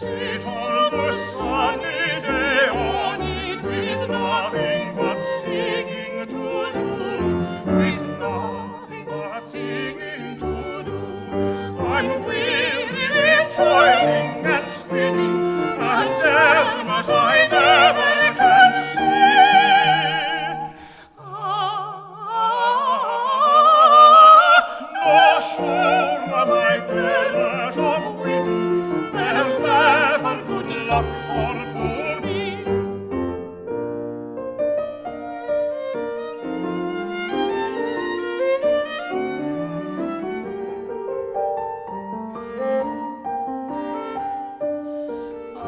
sit on the sunny day on it with nothing but singing to do, with nothing but singing to do. I'm weary with toiling and spinning, and damn it, I never can see. No sure am I dead of winning, there's never good luck for poor me. I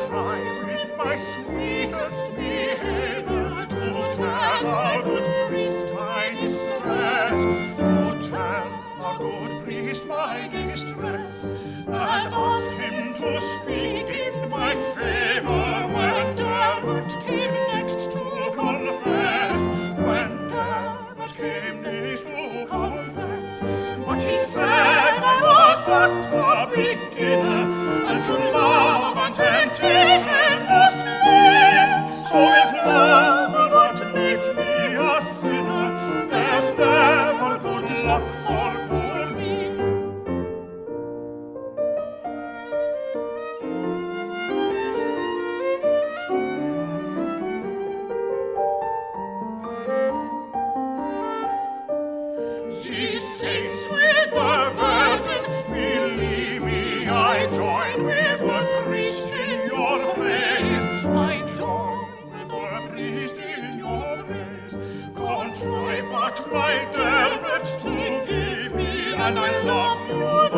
tried with my sweetest behavior to tell our good priest my distress, to tell our good priest my distress, and ask him to speak in my favor when Dermot came next to confess, when Dermot came next to confess. But he said I was but a beginner, and from love and temptation must flee. So if love will not make me a sinner, there's never good luck for poor me. Ye saints with the Virgin, believe me, I join with the priest in your praise. I join with the priest in your praise. Contrive but my Dermot to give me, and I love you